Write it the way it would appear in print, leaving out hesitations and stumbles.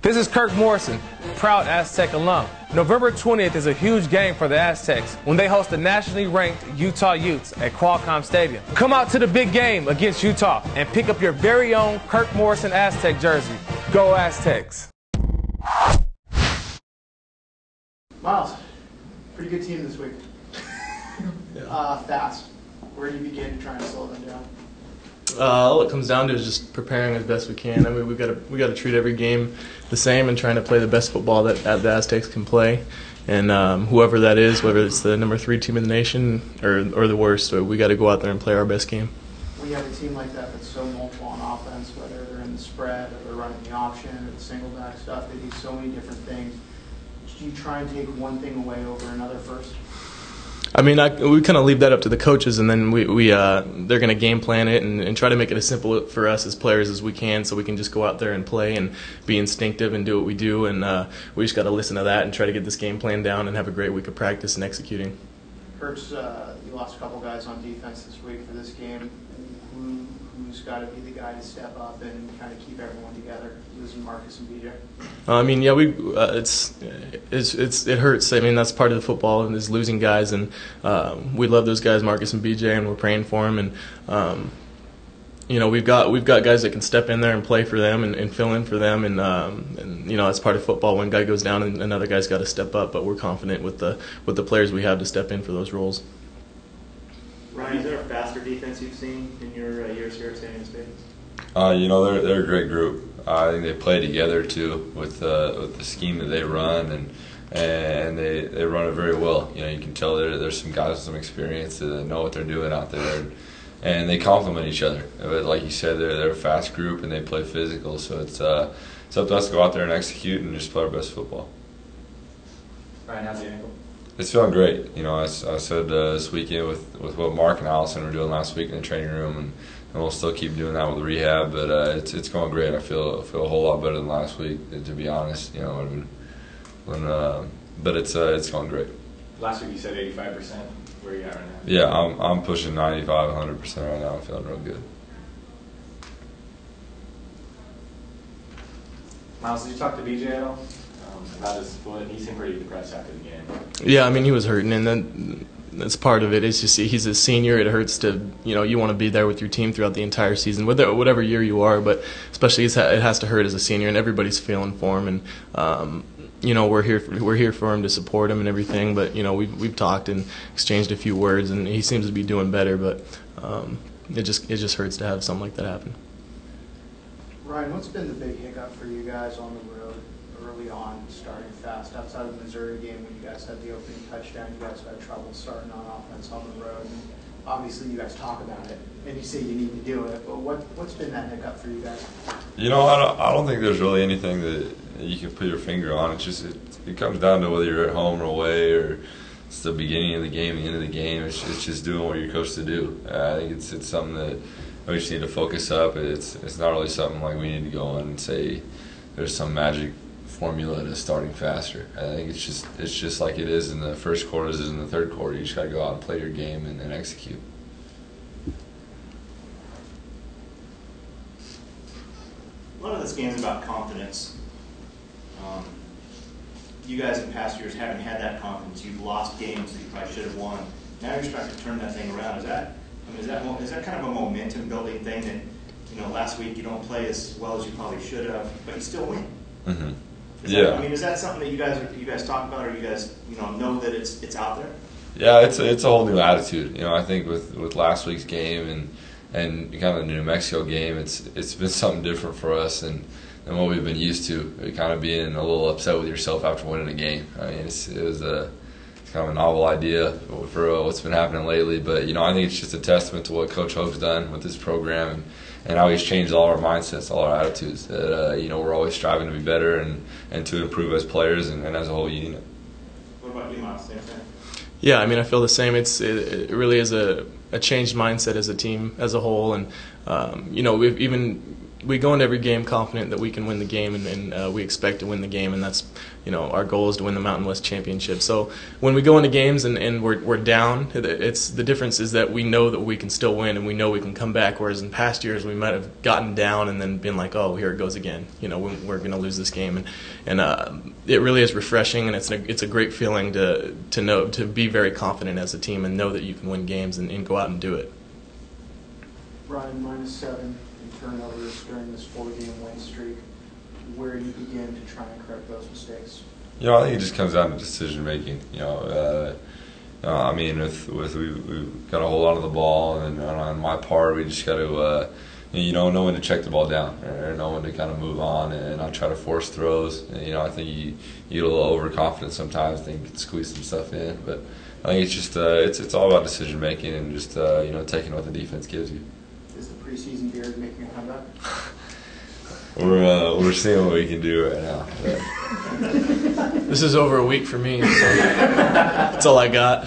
This is Kirk Morrison, proud Aztec alum. November 20th is a huge game for the Aztecs when they host the nationally ranked Utah Utes at Qualcomm Stadium. Come out to the big game against Utah and pick up your very own Kirk Morrison Aztec jersey. Go Aztecs! Miles, pretty good team this week. Fast. Where do you begin trying to slow them down? All it comes down to is just preparing as best we can. I mean, we got to treat every game the same and trying to play the best football that the Aztecs can play. And whoever that is, whether it's the number 3 team in the nation or the worst, we got to go out there and play our best game. We have a team like that that's so multiple on offense, whether they're in the spread or they're running the option or the single back stuff. They do so many different things. Do you try and take one thing away over another first? I mean, we kind of leave that up to the coaches, and then they're going to game plan it and try to make it as simple for us as players as we can, so we can just go out there and play and be instinctive and do what we do. And we just got to listen to that and try to get this game plan down and have a great week of practice and executing. Hurts, you lost a couple guys on defense this week for this game. Who's got to be the guy to step up and kind of keep everyone together, losing Marcus and BJ? I mean, yeah, it hurts. I mean, that's part of the football and is losing guys, and we love those guys, Marcus and BJ, and we're praying for them. And you know, we've got guys that can step in there and play for them and fill in for them, and you know, that's part of football. One guy goes down, and another guy's got to step up. But we're confident with the players we have to step in for those roles. Ryan, is there a faster defense you've seen in your years here at San Diego State? You know, they're a great group. I think they play together too with the scheme that they run, and they run it very well. You know, you can tell there's some guys with some experience that know what they're doing out there, and they complement each other. But like you said, they're a fast group and they play physical. So it's up to us to go out there and execute and just play our best football. Ryan, how's the ankle? It's feeling great. You know, I said this weekend with what Mark and Allison were doing last week in the training room, and we'll still keep doing that with rehab. But it's going great. I feel a whole lot better than last week, to be honest. You know, but it's going great. Last week you said 85%. Where are you at right now? Yeah, I'm pushing 95, 100% right now. I'm feeling real good. Miles, did you talk to BJ at all about his foot? He seemed pretty depressed after the game. Yeah, I mean, he was hurting, and then that's part of it. It's just he's a senior. It hurts to, you know, you want to be there with your team throughout the entire season, whatever year you are, but especially it has to hurt as a senior, and everybody's feeling for him. And you know, we're here for him to support him and everything. But you know, we've talked and exchanged a few words, and he seems to be doing better. But it just hurts to have something like that happen. Ryan, what's been the big hiccup for you guys on the road early on, starting fast? Outside of the Missouri game, when you guys had the opening touchdown, you guys had trouble starting on offense on the road. And obviously, you guys talk about it, and you say you need to do it. But what's been that hiccup for you guys? You know, I don't think there's really anything that you can put your finger on. It's just it comes down to whether you're at home or away, or it's the beginning of the game, the end of the game. It's just doing what you're coached to do. I think it's something that we just need to focus up. It's not really something like we need to go in and say there's some magic formula to starting faster. I think it's just like it is in the first quarter as it is in the third quarter. You just got to go out and play your game and execute. A lot of this game is about confidence. You guys in past years haven't had that confidence. You've lost games that you probably should have won. Now you're starting to turn that thing around. Is that kind of a momentum building thing that, you know, last week you don't play as well as you probably should have, but you still win? Mm-hmm. Is that something that you guys talk about, or you guys know that it's out there? Yeah, it's a whole new attitude. You know, I think with last week's game and kind of the New Mexico game, it's been something different for us than what we've been used to. Kind of being a little upset with yourself after winning a game. I mean, it's kind of a novel idea for what's been happening lately. But you know, I think it's just a testament to what Coach Hope's done with this program and how he's changed all our mindsets, all our attitudes. That you know, we're always striving to be better and to improve as players and as a whole unit. What about you, Miles? Same thing? Yeah, I mean, I feel the same. It really is a changed mindset as a team as a whole, and you know, we've even we go into every game confident that we can win the game, and we expect to win the game, and that's, our goal is to win the Mountain West Championship. So when we go into games and we're down, it's the difference is that we know that we can still win, and we know we can come back. Whereas in past years we might have gotten down and then been like, oh, here it goes again. We're going to lose this game, and it really is refreshing, and it's a great feeling to be very confident as a team and know that you can win games and go out and do it. Ryan, -7 in turnovers during this 4-game win streak. Where do you begin to try and correct those mistakes? I think it just comes down to decision making. I mean, we've got to hold on to the ball, and on my part, we just got to, know when to check the ball down, or know when to kind of move on and not try to force throws. I think you get a little overconfident sometimes, think you can squeeze some stuff in, but I think it's just it's all about decision making and just taking what the defense gives you. Is the preseason beard making a comeback? We're seeing what we can do right now. This is over a week for me, so that's all I got.